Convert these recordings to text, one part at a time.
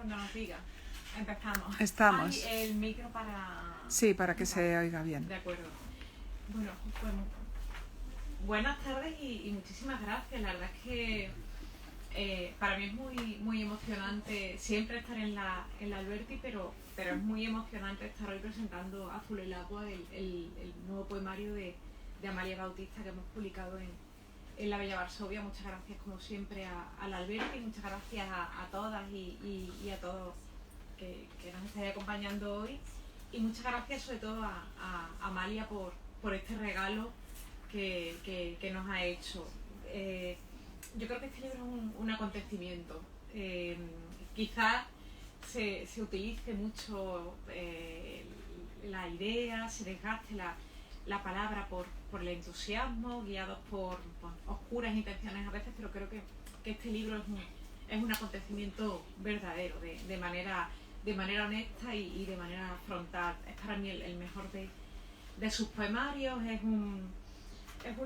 Cuando nos diga. Empezamos. Estamos. Ay, el micro para... Sí, para que se oiga bien. De acuerdo. Bueno, pues buenas tardes y muchísimas gracias. La verdad es que para mí es muy emocionante siempre estar en la Alberti, pero es muy emocionante estar hoy presentando Azul el agua, el nuevo poemario de Amalia Bautista que hemos publicado en la Bella Varsovia. Muchas gracias como siempre a la Alberti, muchas gracias a todas y a todos que nos estáis acompañando hoy, y muchas gracias sobre todo a Amalia por este regalo que nos ha hecho. Yo creo que este libro es un acontecimiento. Quizás se utilice mucho la idea, se desgaste la palabra por el entusiasmo, guiados por oscuras intenciones a veces, pero creo que este libro es un acontecimiento verdadero, de manera honesta y de manera frontal. Es para mí el mejor de sus poemarios. Es un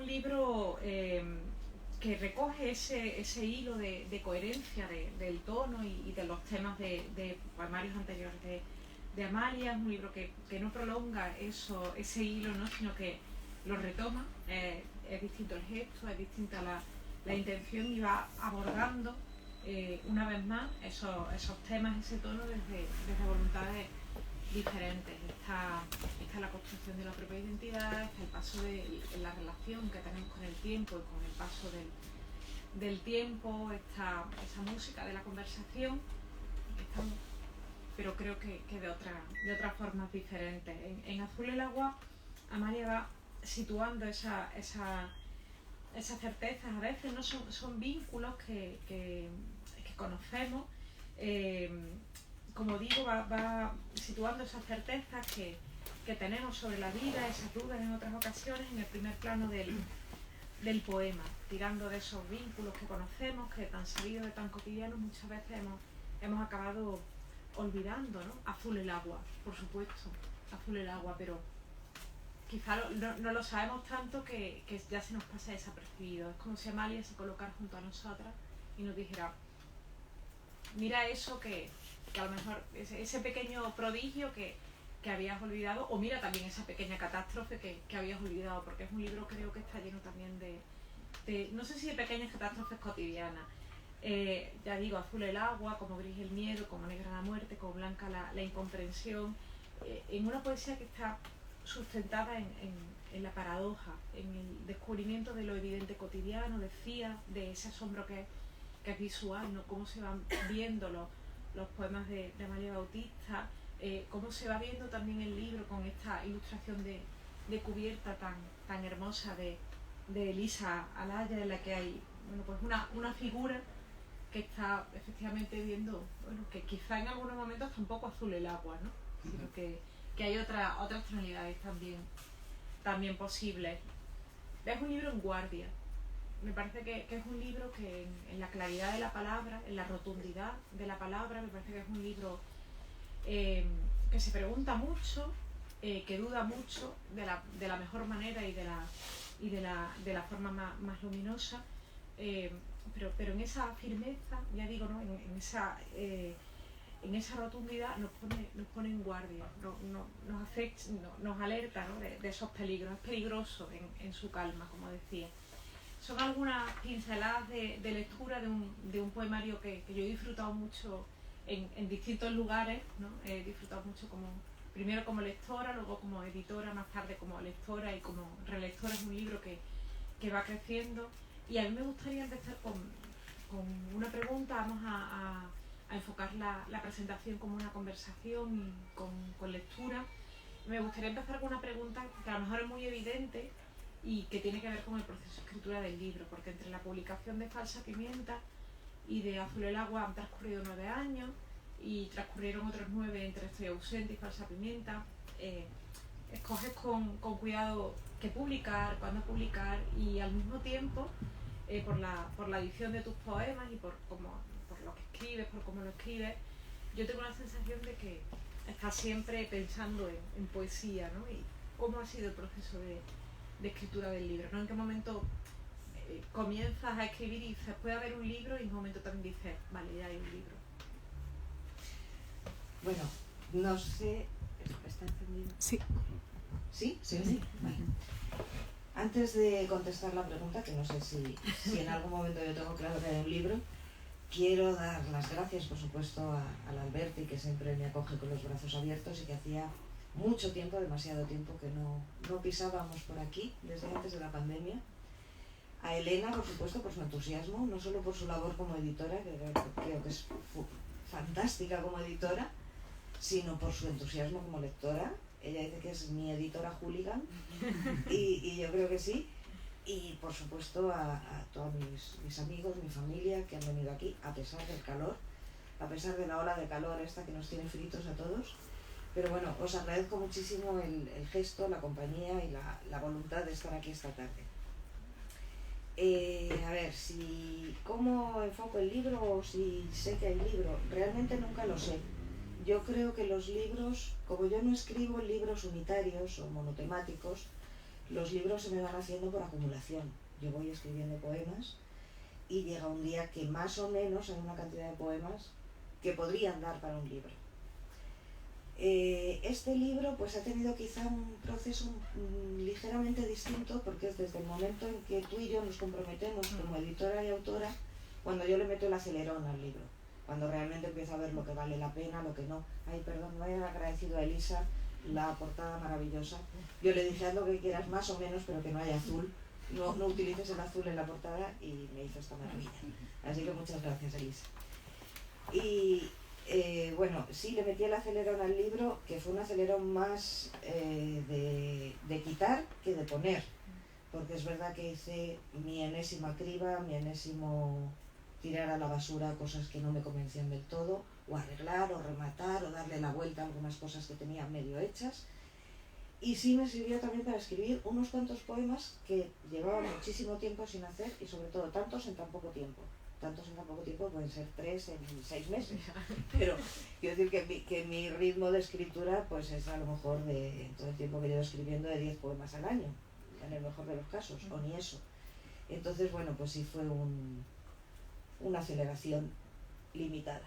libro que recoge ese hilo de coherencia del tono y de los temas de poemarios anteriores de Amalia. Es un libro que no prolonga ese hilo, ¿no? Sino que lo retoma. Es distinto el gesto, es distinta la intención, y va abordando una vez más esos temas, ese tono desde voluntades diferentes. Está la construcción de la propia identidad, está el paso de la relación que tenemos con el tiempo y con el paso del tiempo, está esa música de la conversación, pero creo que de otras formas diferentes. En Azul el agua, Amalia va situando esas certezas. A veces no son vínculos que conocemos. Como digo, va situando esas certezas que tenemos sobre la vida, esas dudas en otras ocasiones, en el primer plano del poema, tirando de esos vínculos que conocemos, que tan sabidos y tan cotidianos muchas veces hemos acabado olvidando, ¿no? Azul el agua, por supuesto, azul el agua, pero quizá no lo sabemos tanto que ya se nos pasa desapercibido. Es como si Amalia se colocara junto a nosotras y nos dijera: mira eso que a lo mejor ese pequeño prodigio que habías olvidado, o mira también esa pequeña catástrofe que habías olvidado, porque es un libro, creo que está lleno también de no sé si de pequeñas catástrofes cotidianas. Ya digo, azul el agua, como gris el miedo, como negra la muerte, como blanca la incomprensión, en una poesía que está sustentada en la paradoja, en el descubrimiento de lo evidente cotidiano, decía, de ese asombro que es visual, ¿no? Cómo se van viendo los poemas de Amalia Bautista, cómo se va viendo también el libro con esta ilustración de cubierta tan hermosa de Elisa Alaya, en la que hay pues una figura que está efectivamente viendo, que quizá en algunos momentos tampoco azul el agua, ¿no? Sino que hay otras tonalidades también posibles. Es un libro en guardia. Me parece que es un libro que en la claridad de la palabra, en la rotundidad de la palabra, me parece que es un libro que se pregunta mucho, que duda mucho de la mejor manera y de la forma más luminosa, pero en esa firmeza, ya digo, ¿no? en esa rotundidad nos pone en guardia, nos alerta, ¿no? de esos peligros. Es peligroso en su calma, como decía. Son algunas pinceladas de lectura de un poemario que yo he disfrutado mucho en distintos lugares, ¿no? He disfrutado mucho primero como lectora, luego como editora, más tarde como lectora y como relectora. Es un libro que va creciendo, y a mí me gustaría empezar con una pregunta. Vamos a enfocar la presentación como una conversación con lectura. Me gustaría empezar con una pregunta que a lo mejor es muy evidente y que tiene que ver con el proceso de escritura del libro, porque entre la publicación de Falsa Pimienta y de Azul el agua han transcurrido 9 años, y transcurrieron otros 9 entre Estoy ausente y Falsa Pimienta. Escoges con cuidado qué publicar, cuándo publicar, y al mismo tiempo, por la edición de tus poemas y por lo que escribes, por cómo lo escribes, yo tengo la sensación de que estás siempre pensando en poesía, ¿no? Y cómo ha sido el proceso de escritura del libro, ¿no? En qué momento comienzas a escribir y dices, puede haber un libro, y en un momento también dices, vale, ya hay un libro. Bueno, no sé... ¿Está encendido? Sí. ¿Sí? ¿Sí? Sí. Vale. Antes de contestar la pregunta, que no sé si en algún momento yo tengo claro que hay un libro, quiero dar las gracias, por supuesto, al Alberti, que siempre me acoge con los brazos abiertos y que hacía mucho tiempo, demasiado tiempo, que no pisábamos por aquí, desde antes de la pandemia. A Elena, por supuesto, por su entusiasmo, no solo por su labor como editora, que creo que es fantástica como editora, sino por su entusiasmo como lectora. Ella dice que es mi editora hooligan y yo creo que sí. Y por supuesto a todos mis amigos, mi familia que han venido aquí, a pesar del calor, a pesar de la ola de calor esta que nos tiene fritos a todos. Pero bueno, os agradezco muchísimo el gesto, la compañía y la voluntad de estar aquí esta tarde. A ver, ¿cómo enfoco el libro o si sé que hay libro? Realmente nunca lo sé. Yo creo que los libros, como yo no escribo libros unitarios o monotemáticos, los libros se me van haciendo por acumulación. Yo voy escribiendo poemas y llega un día que más o menos hay una cantidad de poemas que podrían dar para un libro. Este libro pues ha tenido quizá un proceso ligeramente distinto porque es desde el momento en que tú y yo nos comprometemos como editora y autora cuando yo le meto el acelerón al libro, cuando realmente empiezo a ver lo que vale la pena, lo que no. Ay, perdón, no he agradecido a Elisa la portada maravillosa. Yo le dije, haz lo que quieras más o menos, pero que no haya azul. No utilices el azul en la portada y me hizo esta maravilla. Así que muchas gracias, Elisa. Y bueno, sí, le metí el acelerón al libro, que fue un acelerón más de quitar que de poner. Porque es verdad que hice mi enésima criba, mi enésimo tirar a la basura cosas que no me convencían del todo, o arreglar, o rematar, o darle la vuelta a algunas cosas que tenía medio hechas. Y sí me sirvió también para escribir unos cuantos poemas que llevaba muchísimo tiempo sin hacer y sobre todo tantos en tan poco tiempo. Tantos en tan poco tiempo pueden ser 3 en 6 meses. Pero quiero decir que mi ritmo de escritura pues es a lo mejor de todo el tiempo que llevo escribiendo de 10 poemas al año, en el mejor de los casos, o ni eso. Entonces, bueno, pues sí fue una aceleración limitada.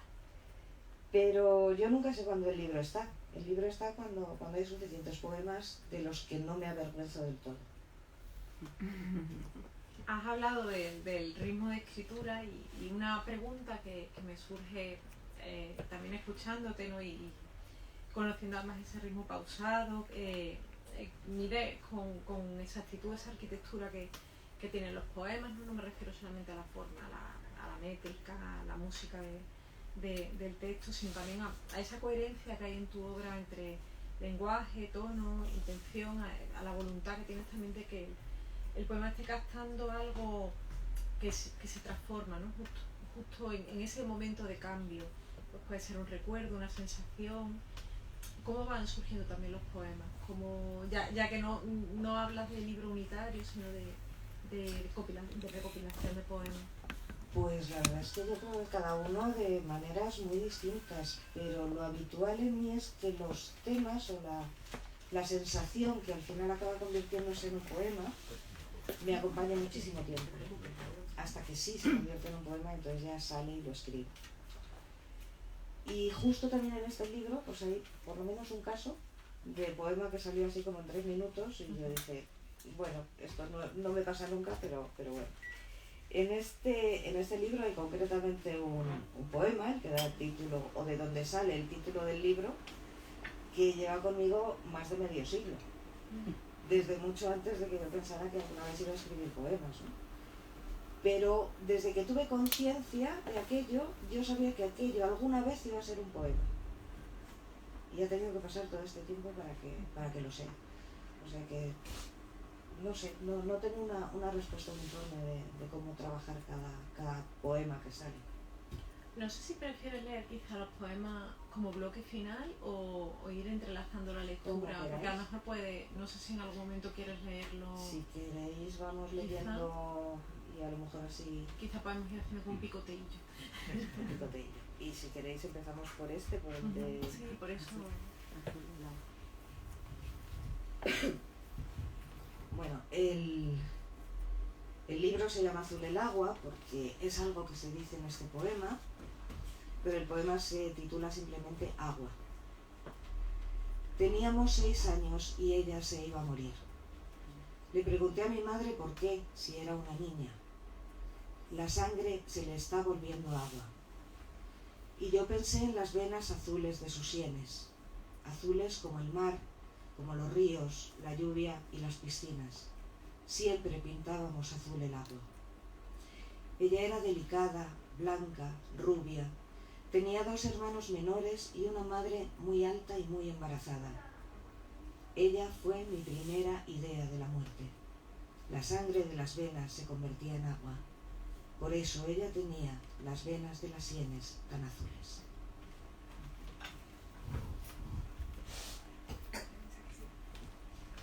Pero yo nunca sé cuándo el libro está. El libro está cuando hay suficientes poemas de los que no me avergüenzo del todo. Has hablado del ritmo de escritura y una pregunta que me surge también escuchándote, ¿no? Y conociendo además ese ritmo pausado, mire con esa actitud, esa arquitectura que tienen los poemas, no me refiero solamente a la forma, a la métrica, a la música del texto, sino también a esa coherencia que hay en tu obra entre lenguaje, tono, intención, a la voluntad que tienes también de que el poema esté captando algo que se transforma, ¿no? Justo en ese momento de cambio. Pues puede ser un recuerdo, una sensación. ¿Cómo van surgiendo también los poemas? Ya que no hablas de libro unitario, sino de recopilación de poemas. Pues la verdad es que yo creo que cada uno de maneras muy distintas, pero lo habitual en mí es que los temas o la sensación que al final acaba convirtiéndose en un poema me acompaña muchísimo tiempo, hasta que sí se convierte en un poema, entonces ya sale y lo escribo. Y justo también en este libro pues hay por lo menos un caso de poema que salió así como en 3 minutos y yo dije, bueno, esto no me pasa nunca, pero bueno. En este libro hay concretamente un poema, el que da el título, o de donde sale el título del libro, que lleva conmigo más de medio siglo, desde mucho antes de que yo pensara que alguna vez iba a escribir poemas, ¿no? Pero desde que tuve conciencia de aquello, yo sabía que aquello alguna vez iba a ser un poema. Y ha tenido que pasar todo este tiempo para que lo sea. O sea que no sé, no tengo una respuesta uniforme de cómo trabajar cada poema que sale. No sé si prefieres leer quizá los poemas como bloque final o ir entrelazando la lectura, porque a lo mejor no sé si en algún momento quieres leerlo. Si queréis vamos leyendo y a lo mejor así... Quizá podemos ir haciendo como un picoteillo. Un picoteillo. Y si queréis empezamos por el de... Sí, por eso... Bueno, el libro se llama Azul el agua porque es algo que se dice en este poema, pero el poema se titula simplemente Agua. Teníamos 6 años y ella se iba a morir. Le pregunté a mi madre por qué, si era una niña. La sangre se le está volviendo agua. Y yo pensé en las venas azules de sus sienes, azules como el mar, como los ríos, la lluvia y las piscinas. Siempre pintábamos azul el agua. Ella era delicada, blanca, rubia. Tenía 2 hermanos menores y una madre muy alta y muy embarazada. Ella fue mi primera idea de la muerte. La sangre de las venas se convertía en agua. Por eso ella tenía las venas de las sienes tan azules.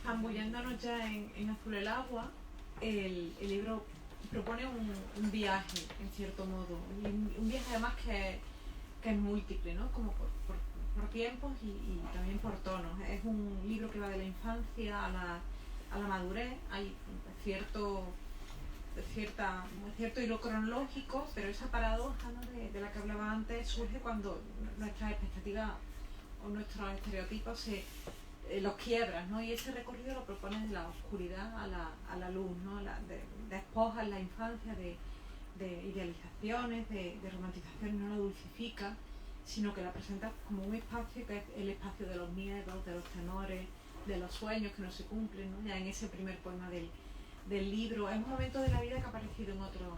Zambullándonos ya en Azul el agua, el libro propone un viaje, en cierto modo, un viaje además que es múltiple, ¿no? Como por tiempos y también por tonos. Es un libro que va de la infancia a la madurez. Hay cierto hilo cronológico, pero esa paradoja, ¿no? de la que hablaba antes surge cuando nuestras expectativas o nuestros estereotipos los quiebran, ¿no? Y ese recorrido lo propone de la oscuridad a la luz, ¿no? Despoja la infancia de idealizaciones, de romantizaciones, no la dulcifica, sino que la presenta como un espacio que es el espacio de los miedos, de los temores, de los sueños que no se cumplen, ¿no? Ya en ese primer poema del libro. Es un momento de la vida que ha aparecido en otras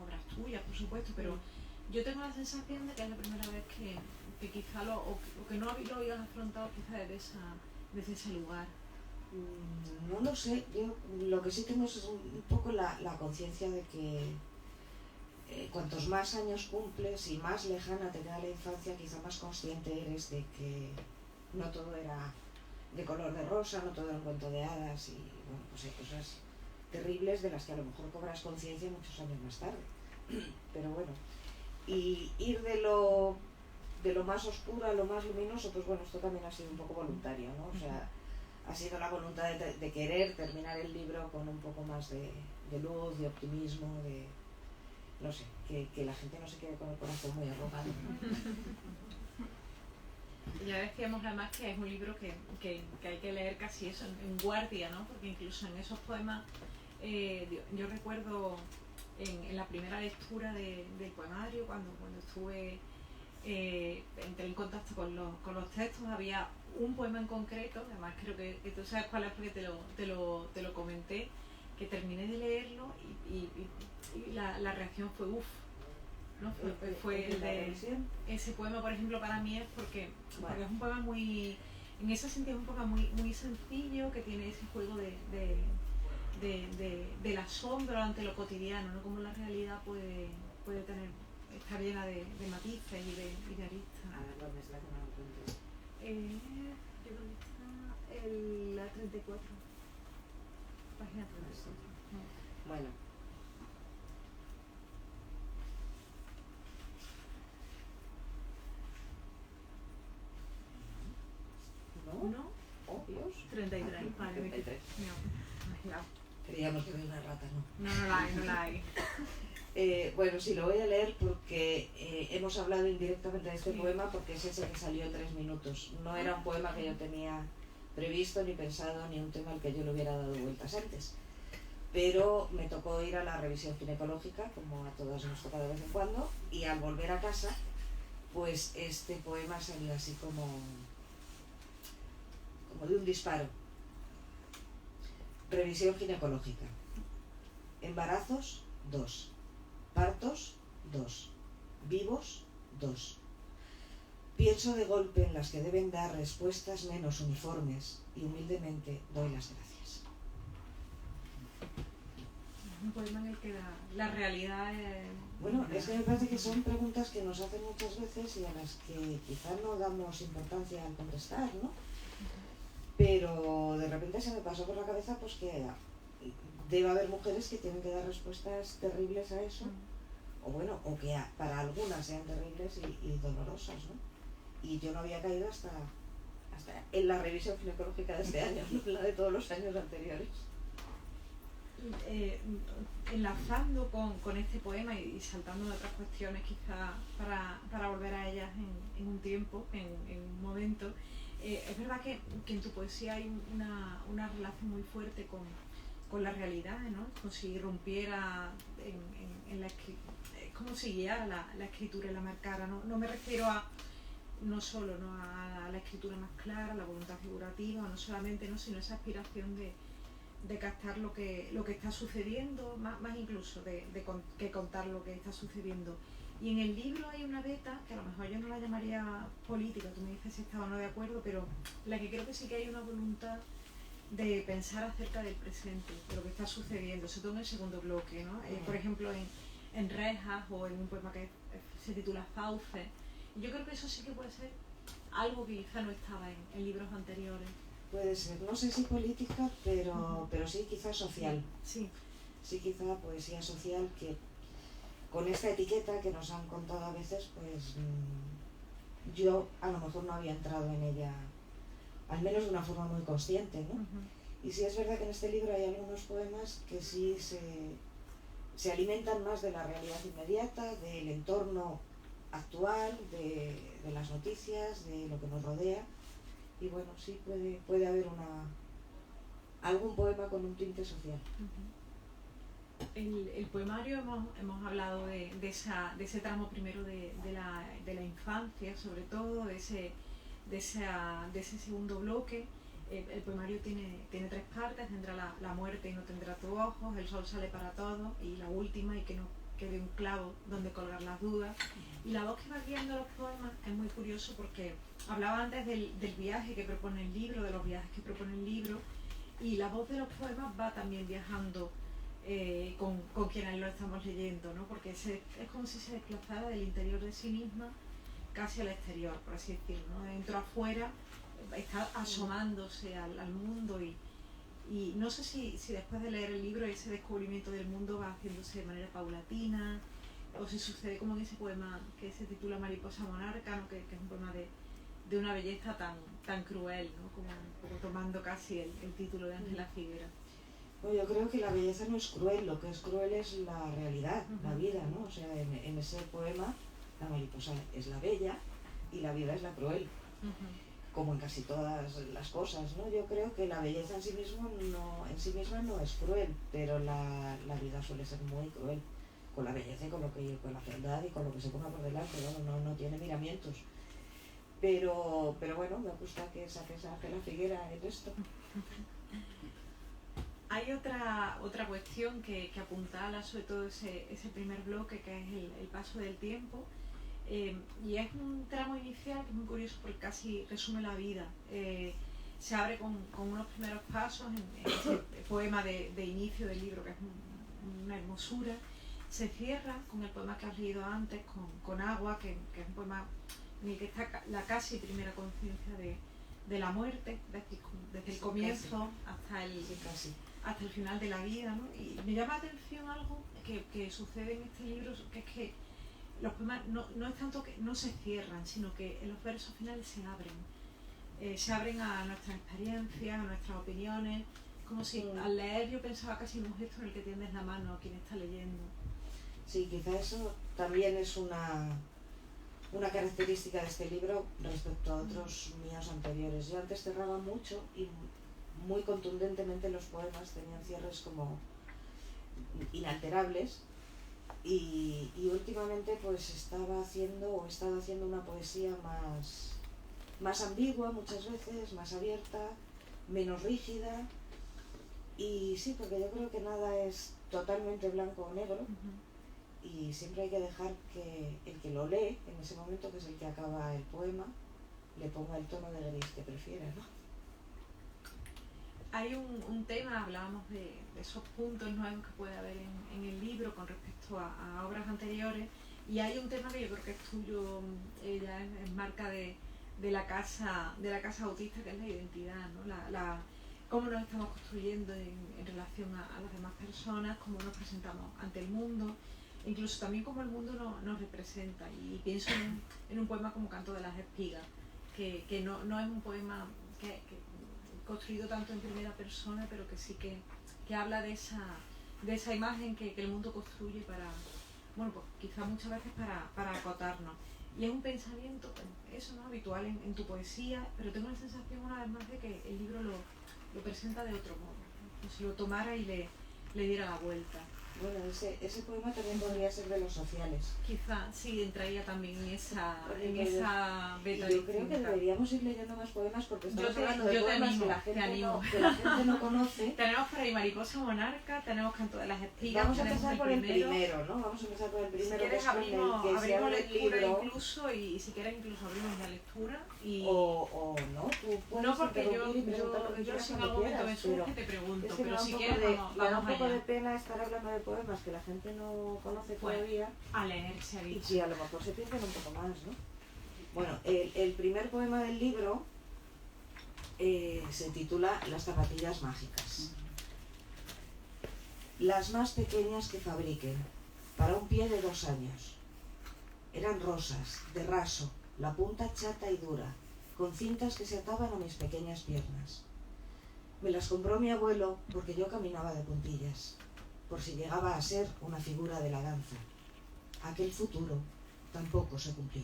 obras tuyas, por supuesto, pero yo tengo la sensación de que es la primera vez que quizá o que no lo habías afrontado quizá desde ese lugar. No lo sé, yo lo que sí tengo es un poco la conciencia de que cuantos más años cumples y más lejana te queda la infancia, quizá más consciente eres de que no todo era de color de rosa, no todo era un cuento de hadas y bueno, pues hay cosas terribles de las que a lo mejor cobras conciencia muchos años más tarde. Pero bueno, y ir de lo más oscuro a lo más luminoso, pues bueno, esto también ha sido un poco voluntario, ¿no? O sea, ha sido la voluntad de querer terminar el libro con un poco más de luz, de optimismo, de no sé, que la gente no se quede con el corazón muy arrogado, ¿no? Ya decíamos además que es un libro que hay que leer casi eso en guardia, ¿no? Porque incluso en esos poemas, yo recuerdo en la primera lectura del poemario, cuando estuve, entré en contacto con los textos, había un poema en concreto, además creo que tú sabes cuál es porque te lo comenté, que terminé de leerlo y la reacción fue uff, ¿no? Fue el de ese poema, por ejemplo, para mí es porque es un poema muy, en ese sentido es un poema muy, muy sencillo, que tiene ese juego del asombro ante lo cotidiano, ¿no? Como la realidad puede estar llena de matices y de aristas. A ver, ¿dónde es la que me lo encuentro? Yo creo que está la 34, página 34. Bueno. ¿No? Oh, Dios. 33, vale. 33. No. Creíamos que era una rata, ¿no? No la hay. Bueno, sí, lo voy a leer porque hemos hablado indirectamente de este poema porque es ese que salió en 3 minutos. No era un poema que yo tenía previsto, ni pensado, ni un tema al que yo le hubiera dado vueltas antes. Pero me tocó ir a la revisión ginecológica, como a todas nos toca de vez en cuando, y al volver a casa, pues este poema salió así como de un disparo. Revisión ginecológica. Embarazos, 2. Partos, 2. Vivos, 2. Pienso de golpe en las que deben dar respuestas menos uniformes y humildemente doy las gracias. Un poema en el que la realidad es... Bueno, es que me parece que son preguntas que nos hacen muchas veces y a las que quizás no damos importancia al contestar, ¿no? Pero de repente se me pasó por la cabeza pues que debe haber mujeres que tienen que dar respuestas terribles a eso, o bueno, o que para algunas sean terribles y dolorosas, ¿no? Y yo no había caído hasta en la revisión ginecológica de este año, no la de todos los años anteriores. Enlazando con este poema y saltando de otras cuestiones quizá para volver a ellas en un tiempo, en un momento, Es verdad que en tu poesía hay una relación muy fuerte con la realidad, ¿no? Como si rompiera en la escritura, como si guiara la escritura y la marcara, ¿no? No me refiero a no solo, ¿no?, a la escritura más clara, la voluntad figurativa, no solamente, ¿no?, sino esa aspiración de captar lo que está sucediendo, más incluso que contar lo que está sucediendo. Y en el libro hay una beta, que a lo mejor yo no la llamaría política, tú me dices si estaba o no de acuerdo, pero la que creo que sí que hay una voluntad de pensar acerca del presente, de lo que está sucediendo, sobre todo en el segundo bloque, ¿no? Por ejemplo, en Rejas o en un poema que se titula Fauce. Yo creo que eso sí que puede ser algo que quizá no estaba en libros anteriores. Puede ser, no sé si política, pero sí quizá social. Sí. Sí, quizá poesía social, que con esta etiqueta que nos han contado a veces, pues yo a lo mejor no había entrado en ella, al menos de una forma muy consciente, ¿no? Y sí es verdad que en este libro hay algunos poemas que sí se alimentan más de la realidad inmediata, del entorno actual, de las noticias, de lo que nos rodea. Y bueno, sí puede haber algún poema con un tinte social. El poemario hemos hablado de ese tramo primero de la infancia, sobre todo, de ese segundo bloque. El poemario tiene 3 partes: tendrá la muerte y no tendrá tus ojos, el sol sale para todos, y la última, y que no quede un clavo donde colgar las dudas. Y la voz que va guiando los poemas es muy curioso, porque hablaba antes del viaje que propone el libro, de los viajes que propone el libro, y la voz de los poemas va también viajando con quienes lo estamos leyendo, ¿no? Porque es como si se desplazara del interior de sí misma casi al exterior, por así decirlo, ¿no? De dentro a afuera está asomándose al mundo, y no sé si después de leer el libro ese descubrimiento del mundo va haciéndose de manera paulatina, o si sucede como en ese poema que se titula Mariposa Monarca, ¿no? que es un poema de una belleza tan cruel, ¿no? como tomando casi el título de Ángela Figuera. Bueno, yo creo que la belleza no es cruel, lo que es cruel es la realidad, la vida, ¿no? O sea, en ese poema la mariposa es la bella y la vida es la cruel, como en casi todas las cosas, ¿no? Yo creo que la belleza en sí misma no es cruel, pero la vida suele ser muy cruel, con la belleza y con la fealdad y con lo que se ponga por delante, no tiene miramientos. Pero bueno, me gusta que saques a Ángela Figuera en esto. Hay otra cuestión que apuntala sobre todo ese primer bloque, que es el paso del tiempo, y es un tramo inicial que es muy curioso porque casi resume la vida. Se abre con unos primeros pasos en ese poema de inicio del libro, que es una hermosura. Se cierra con el poema que has leído antes, con Agua, que es un poema en el que está la casi primera conciencia de la muerte, desde el comienzo hasta el final de la vida, ¿no? Y me llama la atención algo que sucede en este libro, que es que los poemas no es tanto que no se cierran, sino que en los versos finales se abren a nuestras experiencias, a nuestras opiniones, como si al leer yo pensaba casi en un gesto en el que tiendes la mano a quien está leyendo. Sí, quizá eso también es una característica de este libro respecto a otros míos anteriores. Yo antes cerraba mucho y muy contundentemente los poemas, tenían cierres como inalterables, y últimamente pues he estado haciendo una poesía más ambigua muchas veces, más abierta, menos rígida, y sí, porque yo creo que nada es totalmente blanco o negro, y siempre hay que dejar que el que lo lee en ese momento, que es el que acaba el poema, le ponga el tono de gris que prefiera, ¿no? Hay un tema, hablábamos de esos puntos nuevos que puede haber en el libro con respecto a obras anteriores, y hay un tema que yo creo que es tuyo, ya es marca de la casa autista, que es la identidad, ¿no? Cómo nos estamos construyendo en relación a las demás personas, cómo nos presentamos ante el mundo, incluso también cómo el mundo nos representa. Y pienso en un poema como Canto de las Espigas, que no es un poema que construido tanto en primera persona, pero que sí que habla de esa imagen que el mundo construye para, bueno, pues quizá muchas veces para acotarnos. Y es un pensamiento, eso no habitual en tu poesía, pero tengo la sensación una vez más de que el libro lo presenta de otro modo, como si lo tomara y le diera la vuelta. Bueno, ese poema también podría ser de los sociales. Quizá sí entraría también en esa beta. Yo creo que deberíamos ir leyendo más poemas porque estamos hablando de yo poemas animo, que la gente no conoce. Tenemos por ahí Mariposa Monarca, tenemos Canto de las Espigas. Vamos a empezar por el primero, ¿no? Vamos a empezar por el primero. Si quieres abrimos lectura incluso, y si quieres incluso abrimos la lectura. O no, tú puedes no, porque yo si en algún momento me surge te pregunto, pero si quieres me da un poco de pena estar hablando de poemas que la gente no conoce todavía. A leer se ha dicho. Y a lo mejor se piensan un poco más, ¿no? Bueno, el primer poema del libro se titula Las zapatillas mágicas. Las más pequeñas que fabriquen, para un pie de 2 años. Eran rosas, de raso, la punta chata y dura, con cintas que se ataban a mis pequeñas piernas. Me las compró mi abuelo porque yo caminaba de puntillas, por si llegaba a ser una figura de la danza. Aquel futuro tampoco se cumplió.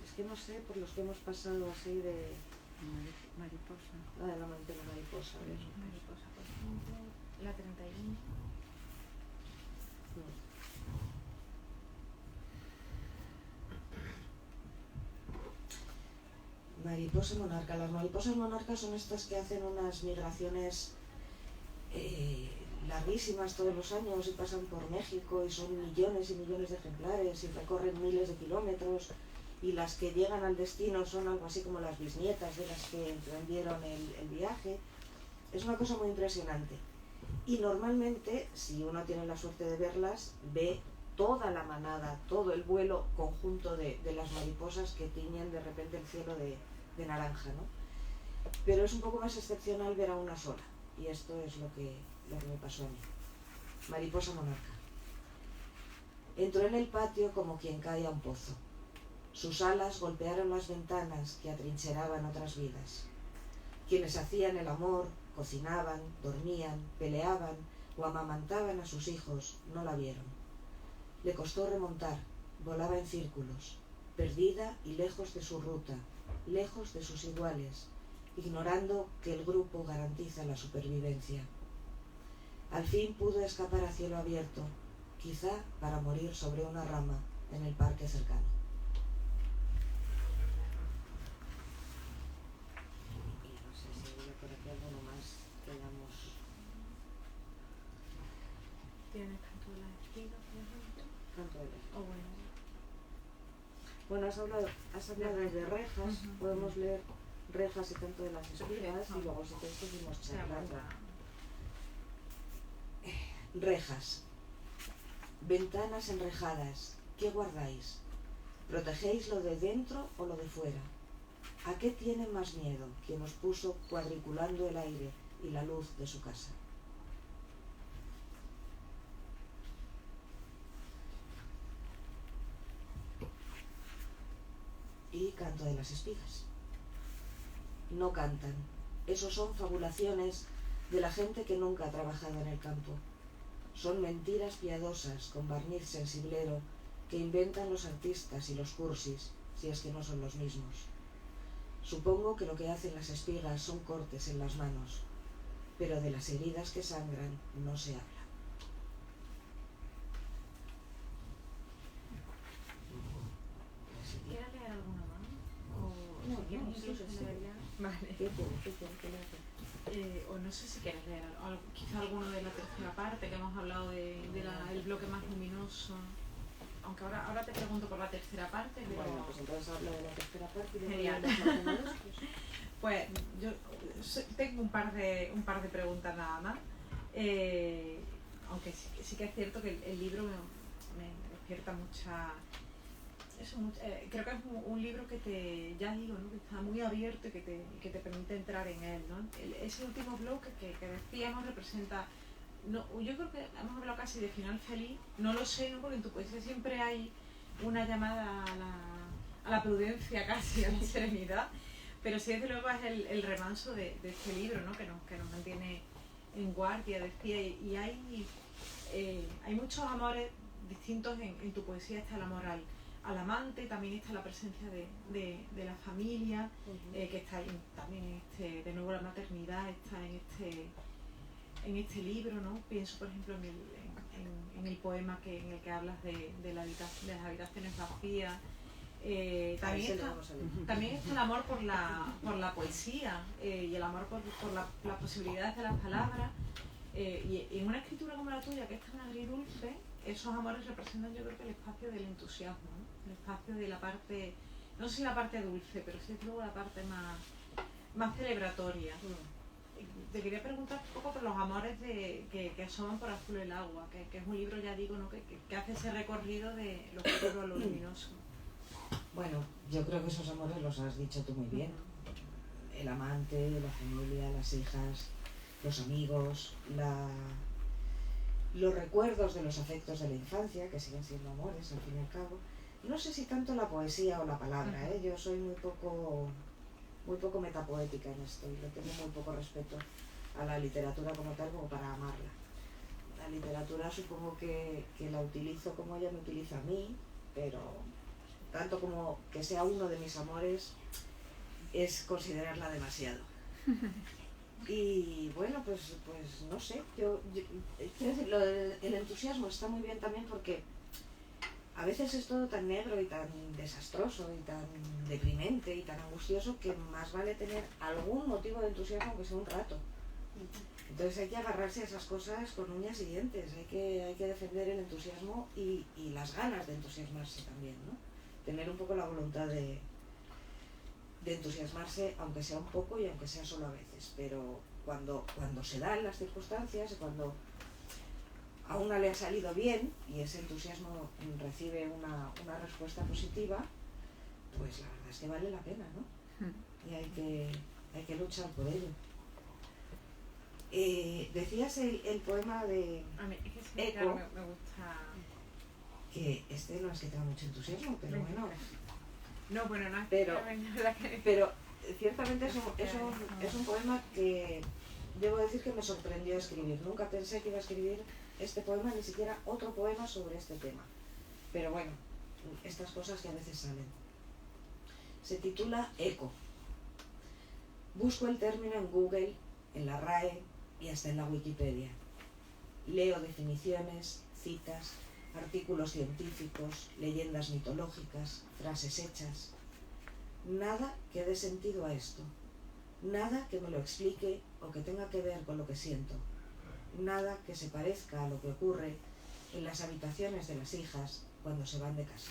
Es que no sé por los que hemos pasado así de... Mariposa. La de la mariposa. A ver. Mariposa, por ejemplo, la 31. Mariposa monarca. Las mariposas monarcas son estas que hacen unas migraciones larguísimas todos los años y pasan por México y son millones y millones de ejemplares y recorren miles de kilómetros, y las que llegan al destino son algo así como las bisnietas de las que emprendieron el viaje. Es una cosa muy impresionante y normalmente, si uno tiene la suerte de verlas, ve toda la manada, todo el vuelo conjunto de las mariposas que tiñen de repente el cielo de naranja, ¿no? Pero es un poco más excepcional ver a una sola, y esto es lo que me pasó a mí. Mariposa monarca. Entró en el patio como quien cae a un pozo. Sus alas golpearon las ventanas que atrincheraban otras vidas. Quienes hacían el amor, cocinaban, dormían, peleaban o amamantaban a sus hijos, no la vieron. Le costó remontar, volaba en círculos, perdida y lejos de su ruta, lejos de sus iguales, ignorando que el grupo garantiza la supervivencia. Al fin pudo escapar a cielo abierto, quizá para morir sobre una rama en el parque cercano. Y no sé si había por aquí alguno más que hayamos... ¿Tienes Canto de las Espigas, por ejemplo? Canto de las Espigas. Bueno, has hablado de rejas, podemos leer Rejas y Canto de las Espigas y luego si quieres seguimos charlando. Rejas. Ventanas enrejadas, ¿qué guardáis? ¿Protegéis lo de dentro o lo de fuera? ¿A qué tiene más miedo quien os puso cuadriculando el aire y la luz de su casa? Y Canto de las Espigas. No cantan. Esos son fabulaciones de la gente que nunca ha trabajado en el campo. Son mentiras piadosas con barniz sensiblero que inventan los artistas y los cursis, si es que no son los mismos. Supongo que lo que hacen las espigas son cortes en las manos, pero de las heridas que sangran no se habla. ¿Quieres leer alguna más? O No, si quieres no, incluso sí. leer ya. Vale. ¿Qué le O no sé si quieres leer quizá alguno de la tercera parte, que hemos hablado del bloque más luminoso. Aunque ahora te pregunto por la tercera parte, pero... Bueno, pues entonces habla de la tercera parte y luego Genial. de los más luminosos. Pues yo tengo un par de preguntas nada más. Aunque sí que es cierto que el libro me despierta mucha... creo que es un libro que ya digo, ¿no? Que está muy abierto y que te permite entrar en él, ¿no? Ese último bloque que decíamos representa, no, yo creo que hemos hablado casi de final feliz, no lo sé, ¿no? Porque en tu poesía siempre hay una llamada a la prudencia casi, a la serenidad, pero sí desde luego es el remanso de este libro, ¿no? Que nos mantiene en guardia, decía, y hay hay muchos amores distintos en tu poesía. Está el amor al amante, también está la presencia de la familia, que está también de nuevo la maternidad está en este libro, ¿no? Pienso, por ejemplo, en el poema en el que hablas de las habitaciones vacías. También está el amor por la poesía y el amor por las posibilidades de las palabras. Y en una escritura como la tuya, que es tan agridulce, esos amores representan, yo creo, que el espacio del entusiasmo, ¿no? El espacio de la parte, no sé si la parte dulce, pero sí luego la parte más celebratoria. Te quería preguntar un poco por los amores que asoman por azul el agua, que es un libro, ya digo, ¿no? que hace ese recorrido de lo oscuro a lo luminoso. Bueno, yo creo que esos amores los has dicho tú muy bien. El amante, la familia, las hijas, los amigos, los recuerdos de los afectos de la infancia, que siguen siendo amores al fin y al cabo. No sé si tanto la poesía o la palabra, ¿eh? Yo soy muy poco metapoética en esto y le tengo muy poco respeto a la literatura como tal, como para amarla. La literatura supongo que la utilizo como ella me utiliza a mí, pero tanto como que sea uno de mis amores es considerarla demasiado. Y bueno, pues no sé, quiero decir, el entusiasmo está muy bien también porque a veces es todo tan negro y tan desastroso y tan deprimente y tan angustioso que más vale tener algún motivo de entusiasmo, aunque sea un rato. Entonces hay que agarrarse a esas cosas con uñas y dientes, hay que defender el entusiasmo y las ganas de entusiasmarse también, ¿no? Tener un poco la voluntad de entusiasmarse, aunque sea un poco y aunque sea solo a veces, pero cuando se dan las circunstancias, cuando a una le ha salido bien y ese entusiasmo recibe una respuesta positiva, pues la verdad es que vale la pena, ¿no? Y hay que luchar por ello. Decías el poema de Eco, claro, me gusta. Que este no es que tenga mucho entusiasmo, pero bueno. No, bueno, no es pero ciertamente es un poema que debo decir que me sorprendió escribir. Nunca pensé que iba a escribir este poema, ni siquiera otro poema sobre este tema. Pero bueno, estas cosas que a veces salen. Se titula Eco. Busco el término en Google, en la RAE y hasta en la Wikipedia. Leo definiciones, citas, artículos científicos, leyendas mitológicas, frases hechas. Nada que dé sentido a esto. Nada que me lo explique o que tenga que ver con lo que siento. Nada que se parezca a lo que ocurre en las habitaciones de las hijas cuando se van de casa.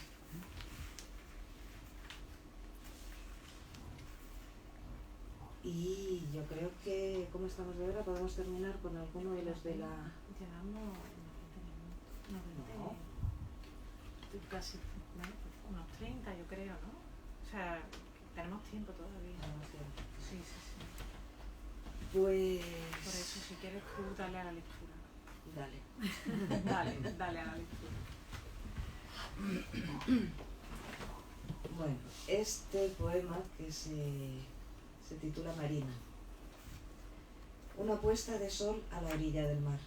Y yo creo que, ¿cómo estamos de hora? Podemos terminar con alguno de los de la... Llegamos, casi unos 30, yo creo, ¿no? O sea, tenemos tiempo todavía. Sí. Pues... Por eso, si quieres tú, dale a la lectura. Dale. dale a la lectura. Bueno, este poema que se titula Marina. Una puesta de sol a la orilla del mar.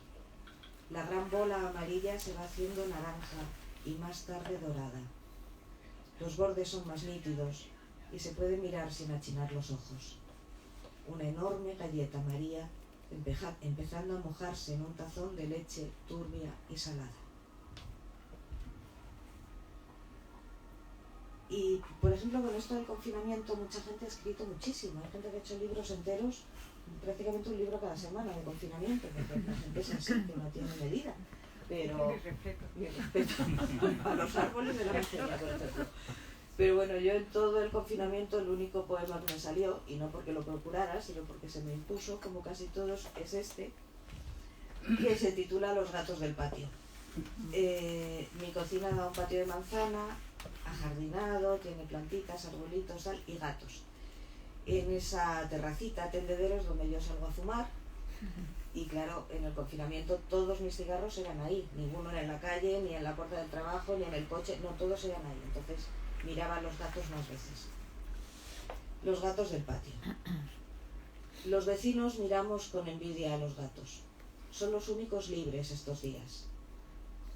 La gran bola amarilla se va haciendo naranja y más tarde dorada. Los bordes son más nítidos y se puede mirar sin achinar los ojos. Una enorme galleta María empezando a mojarse en un tazón de leche turbia y salada. Y, por ejemplo, con esto del confinamiento mucha gente ha escrito muchísimo. Hay gente que ha hecho libros enteros, prácticamente un libro cada semana de confinamiento, porque la gente es así, que no tiene medida. Pero... Mi respeto a los árboles de la miseria, por ejemplo. Pero bueno, yo en todo el confinamiento el único poema que me salió, y no porque lo procurara, sino porque se me impuso, como casi todos, es este, que se titula Los gatos del patio. Mi cocina da un patio de manzana, ajardinado, tiene plantitas, arbolitos, tal, y gatos. En esa terracita, tendederos, donde yo salgo a fumar, y claro, en el confinamiento todos mis cigarros eran ahí, ninguno era en la calle, ni en la puerta del trabajo, ni en el coche, no, todos eran ahí. Entonces miraba a los gatos más veces. Los gatos del patio. Los vecinos miramos con envidia a los gatos. Son los únicos libres estos días.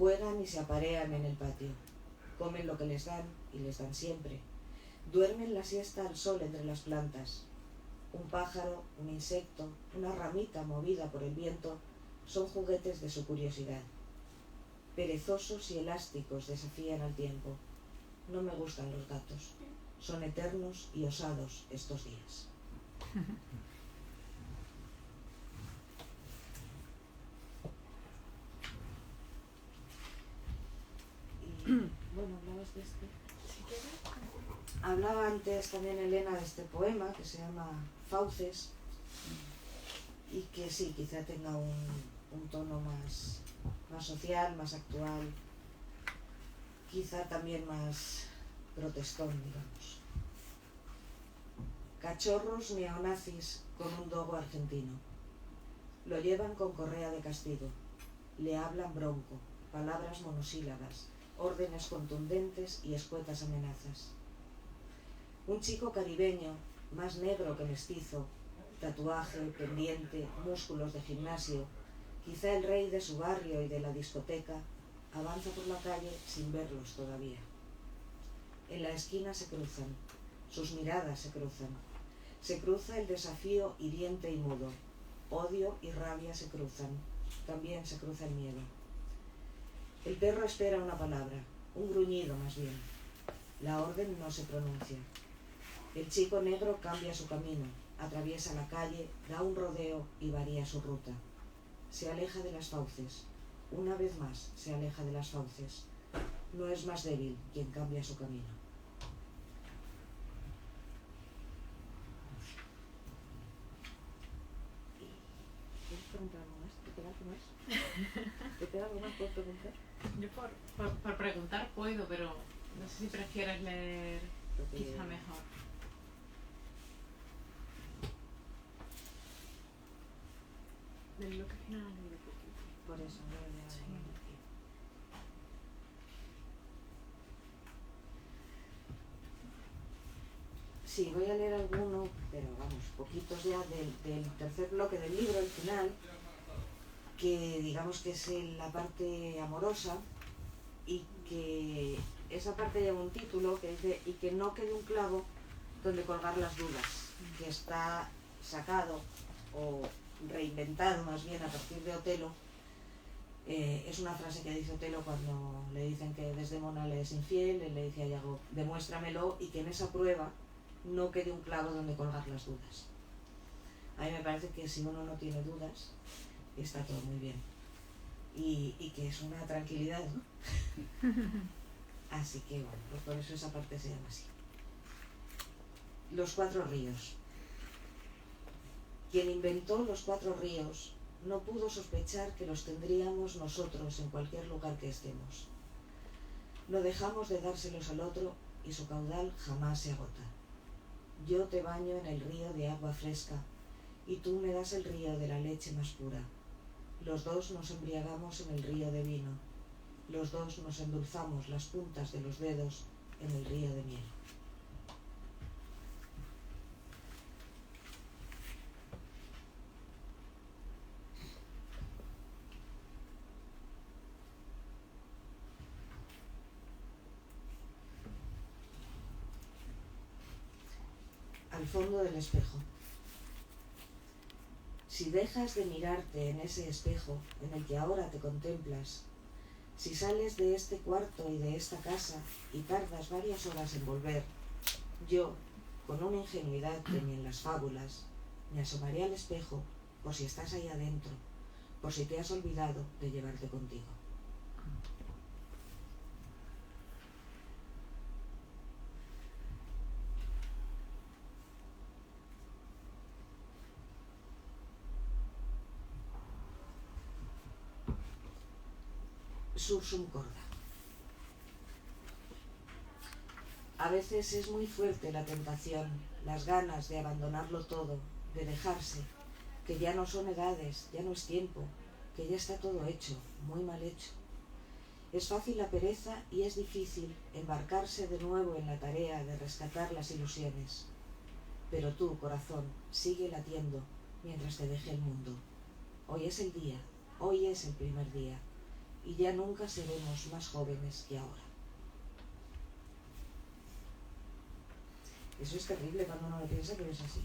Juegan y se aparean en el patio. Comen lo que les dan y les dan siempre. Duermen la siesta al sol entre las plantas. Un pájaro, un insecto, una ramita movida por el viento son juguetes de su curiosidad. Perezosos y elásticos desafían al tiempo. No me gustan los gatos. Son eternos y osados estos días. Y bueno, hablabas de este. Hablaba antes también Elena de este poema que se llama Fauces y que sí, quizá tenga un tono más social, más actual, quizá también más protestón, digamos. Cachorros neonazis con un dogo argentino. Lo llevan con correa de castigo. Le hablan bronco, palabras monosílabas, órdenes contundentes y escuetas amenazas. Un chico caribeño, más negro que mestizo, tatuaje, pendiente, músculos de gimnasio, quizá el rey de su barrio y de la discoteca, avanza por la calle sin verlos todavía. En la esquina se cruzan, sus miradas se cruzan. Se cruza el desafío hiriente y mudo. Odio y rabia se cruzan. También se cruza el miedo. El perro espera una palabra, un gruñido más bien. La orden no se pronuncia. El chico negro cambia su camino, atraviesa la calle, da un rodeo y varía su ruta. Se aleja de las fauces. Una vez más se aleja de las fauces. No es más débil quien cambia su camino. ¿Quieres preguntar algo más? ¿Te queda algo más? ¿Te queda algo más por preguntar? Yo por preguntar puedo, pero no sé si prefieres leer quizá mejor. Del bloque final y de poquito. Por eso, no voy a... Sí. Sí, voy a leer alguno, pero vamos, poquitos ya del tercer bloque del libro, el final, que digamos que es la parte amorosa y que esa parte lleva un título que dice y que no quede un clavo donde colgar las dudas, que está sacado o reinventado más bien a partir de Otelo. Es una frase que dice Otelo cuando le dicen que Desdémona le es infiel, él le dice a Iago, demuéstramelo, y que en esa prueba no quede un clavo donde colgar las dudas. A mí me parece que si uno no tiene dudas, está todo muy bien. Y que es una tranquilidad, ¿no? Así que bueno, pues por eso esa parte se llama así. Los 4 ríos. Quien inventó los 4 ríos no pudo sospechar que los tendríamos nosotros en cualquier lugar que estemos. No dejamos de dárselos al otro y su caudal jamás se agota. Yo te baño en el río de agua fresca y tú me das el río de la leche más pura. Los dos nos embriagamos en el río de vino. Los dos nos endulzamos las puntas de los dedos en el río de miel. Al fondo del espejo. Si dejas de mirarte en ese espejo en el que ahora te contemplas, si sales de este cuarto y de esta casa y tardas varias horas en volver, yo, con una ingenuidad que ni en las fábulas, me asomaré al espejo por si estás ahí adentro, por si te has olvidado de llevarte contigo. Sursum corda. A veces es muy fuerte la tentación, las ganas de abandonarlo todo, de dejarse, que ya no son edades, ya no es tiempo, que ya está todo hecho, muy mal hecho. Es fácil la pereza y es difícil embarcarse de nuevo en la tarea de rescatar las ilusiones. Pero tú, corazón, sigue latiendo mientras te deje el mundo. Hoy es el día, hoy es el primer día. y ya nunca seremos más jóvenes que ahora. Eso es terrible cuando uno lo piensa, pero es así.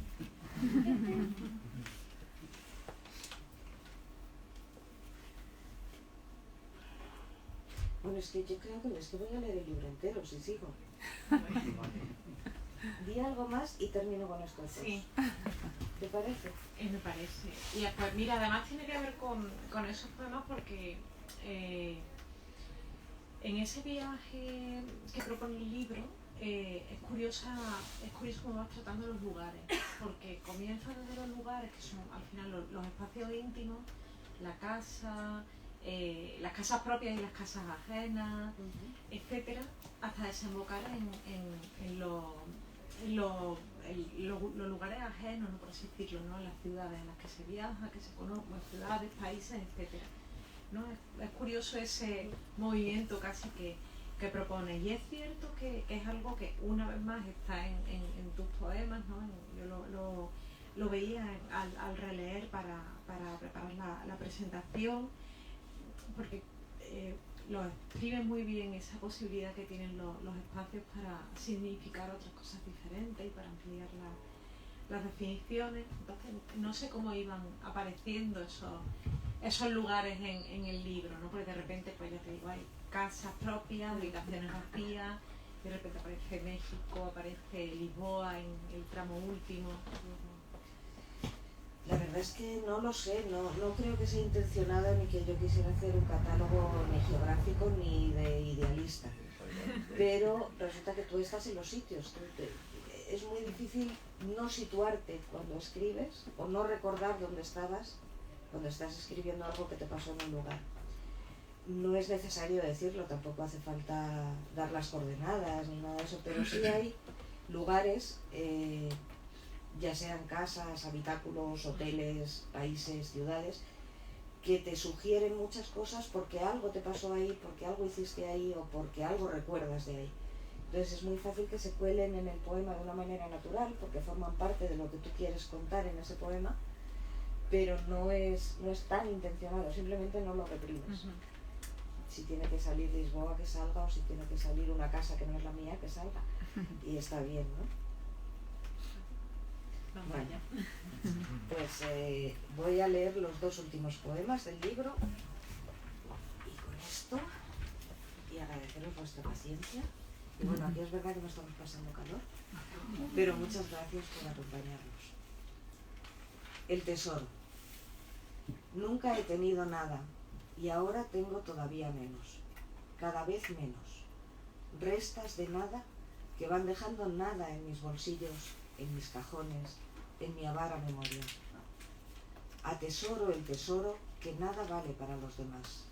Bueno, es que yo creo que voy a leer el libro entero, si sigo. Di algo más y termino con estos dos. Sí. ¿Te parece? Me parece. Y pues mira, además tiene que ver con esos poemas porque en ese viaje que propone el libro es curioso cómo vas tratando los lugares, porque comienza desde los lugares que son al final los espacios íntimos, la casa, las casas propias y las casas ajenas, etcétera, hasta desembocar en los lugares ajenos, ¿no? Por así decirlo, ¿no? En las ciudades en las que se viaja, que se conocen, ciudades, países, etcétera, ¿no? Es curioso ese movimiento casi que propone, y es cierto que es algo que una vez más está en tus poemas, ¿no? Yo lo veía al releer para preparar la presentación, porque lo escriben muy bien esa posibilidad que tienen los espacios para significar otras cosas diferentes y para ampliar las definiciones. Entonces no sé cómo iban apareciendo esos lugares en el libro, ¿no? Porque de repente, pues ya te digo, hay casas propias, habitaciones vacías, de repente aparece México, aparece Lisboa en el tramo último. La verdad es que no lo sé, no creo que sea intencionado ni que yo quisiera hacer un catálogo ni geográfico ni de idealista, pero resulta que tú estás en los sitios. Es muy difícil no situarte cuando escribes o no recordar dónde estabas cuando estás escribiendo algo que te pasó en un lugar. No es necesario decirlo, tampoco hace falta dar las coordenadas ni nada de eso, pero sí hay lugares, ya sean casas, habitáculos, hoteles, países, ciudades, que te sugieren muchas cosas porque algo te pasó ahí, porque algo hiciste ahí o porque algo recuerdas de ahí. Entonces es muy fácil que se cuelen en el poema de una manera natural porque forman parte de lo que tú quieres contar en ese poema, pero no es tan intencionado, simplemente no lo reprimes. Si tiene que salir Lisboa, que salga, o si tiene que salir una casa que no es la mía, que salga. Y está bien, ¿no? Bueno, pues voy a leer los dos últimos poemas del libro y con esto, y agradeceros vuestra paciencia. Y bueno, aquí es verdad que no estamos pasando calor, pero muchas gracias por acompañarnos. El tesoro. Nunca he tenido nada y ahora tengo todavía menos, cada vez menos. Restas de nada que van dejando nada en mis bolsillos, en mis cajones, en mi avara memoria. Atesoro el tesoro que nada vale para los demás.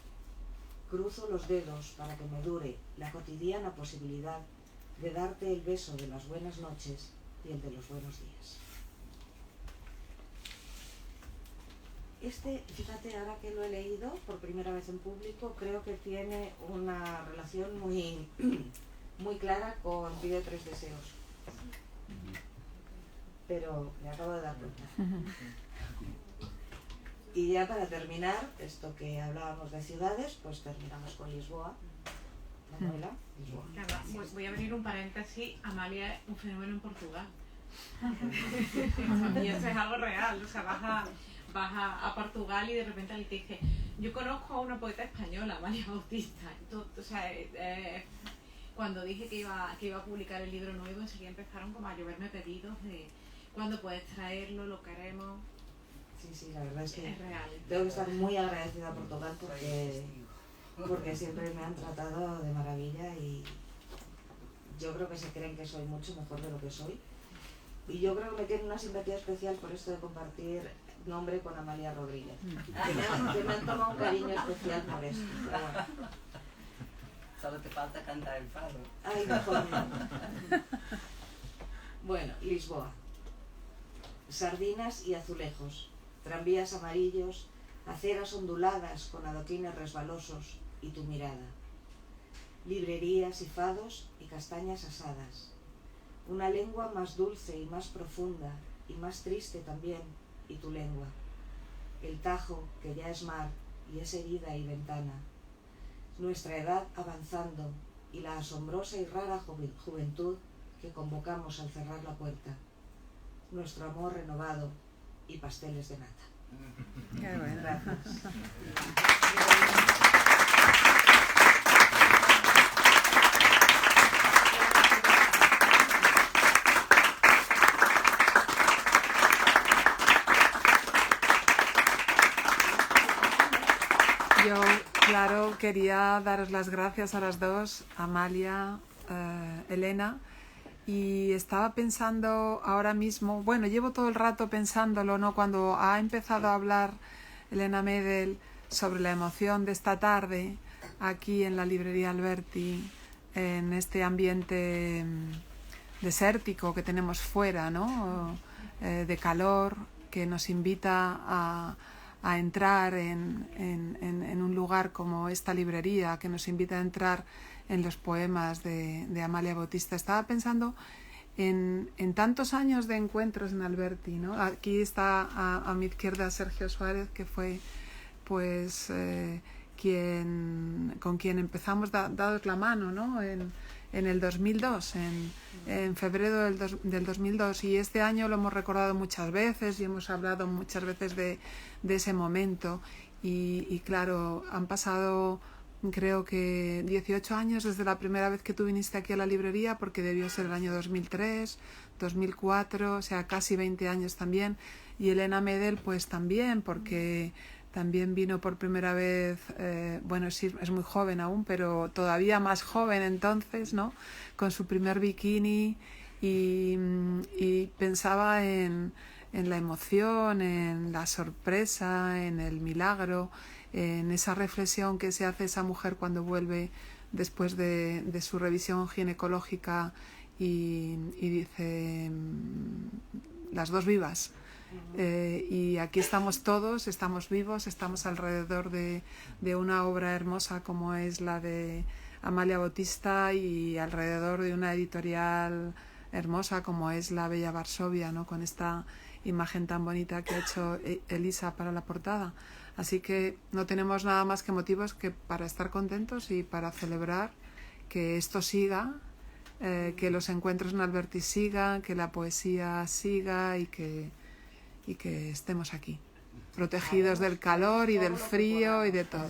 Cruzo los dedos para que me dure la cotidiana posibilidad de darte el beso de las buenas noches y el de los buenos días. Fíjate, ahora que lo he leído por primera vez en público, creo que tiene una relación muy, muy clara con Pido 3 deseos. Pero me acabo de dar cuenta. Y ya para terminar, esto que hablábamos de ciudades, pues terminamos con Lisboa. Manuela, Lisboa. Claro, voy a abrir un paréntesis. Amalia es un fenómeno en Portugal. Y eso es algo real. O sea, vas a Portugal y de repente alguien te dice, yo conozco a una poeta española, Amalia Bautista. O sea, cuando dije que iba a publicar el libro nuevo, enseguida empezaron como a lloverme pedidos de cuándo puedes traerlo, lo queremos. Sí, la verdad es que es real. Tengo que estar muy agradecida a Portugal porque siempre me han tratado de maravilla y yo creo que se creen que soy mucho mejor de lo que soy. Y yo creo que me tienen una simpatía especial por esto de compartir nombre con Amalia Rodríguez. Que me han tomado un cariño especial por esto. Pero bueno. Solo te falta cantar el fado. Ay, mejor no. Bueno, Lisboa. Sardinas y azulejos, tranvías amarillos, aceras onduladas con adoquines resbalosos y tu mirada. Librerías y fados y castañas asadas. Una lengua más dulce y más profunda y más triste también, y tu lengua. El Tajo, que ya es mar y es herida y ventana. nuestra edad avanzando y la asombrosa y rara juventud que convocamos al cerrar la puerta, nuestro amor renovado y pasteles de nata. Qué bueno. Gracias. Yo, claro, quería daros las gracias a las dos, Amalia, Elena, y estaba pensando ahora mismo, bueno, llevo todo el rato pensándolo, ¿no? Cuando ha empezado a hablar Elena Medel sobre la emoción de esta tarde, aquí en la librería Alberti, en este ambiente desértico que tenemos fuera, ¿no? De calor, que nos invita a entrar en un lugar como esta librería, que nos invita a entrar en los poemas de Amalia Bautista. Estaba pensando en tantos años de encuentros en Alberti, ¿no? Aquí está a mi izquierda Sergio Suárez, que fue pues con quien empezamos dados la mano, ¿no? En el 2002, en febrero del 2002, y este año lo hemos recordado muchas veces y hemos hablado muchas veces de ese momento y claro, han pasado creo que 18 años desde la primera vez que tú viniste aquí a la librería, porque debió ser el año 2003, 2004, o sea, casi 20 años también, y Elena Medel pues también, porque también vino por primera vez, bueno, es muy joven aún, pero todavía más joven entonces, ¿no? Con su primer bikini y pensaba en la emoción, en la sorpresa, en el milagro, en esa reflexión que se hace esa mujer cuando vuelve después de su revisión ginecológica y dice, las dos vivas. Y aquí estamos todos, estamos vivos, estamos alrededor de una obra hermosa como es la de Amalia Bautista y alrededor de una editorial hermosa como es La Bella Varsovia, ¿no? Con esta imagen tan bonita que ha hecho Elisa para la portada. Así que no tenemos nada más que motivos que para estar contentos y para celebrar que esto siga, que los encuentros en Alberti sigan, que la poesía siga y que estemos aquí, protegidos del calor y del frío y de todo.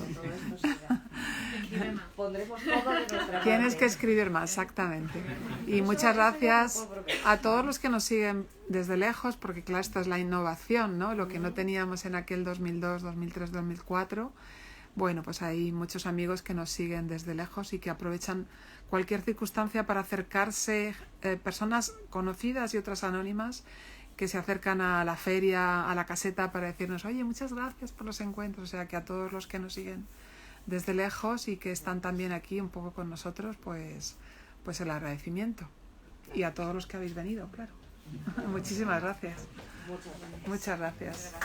Pondremos todo de nuestra parte. Tienes que escribir más, exactamente. Y muchas gracias a todos los que nos siguen desde lejos, porque claro, esta es la innovación, ¿no? Lo que no teníamos en aquel 2002, 2003, 2004. Bueno, pues hay muchos amigos que nos siguen desde lejos y que aprovechan cualquier circunstancia para acercarse, personas conocidas y otras anónimas, que se acercan a la feria, a la caseta, para decirnos, oye, muchas gracias por los encuentros. O sea, que a todos los que nos siguen desde lejos y que están también aquí un poco con nosotros, pues el agradecimiento. Y a todos los que habéis venido, claro. Muchísimas gracias. Muchas gracias. Muchas gracias.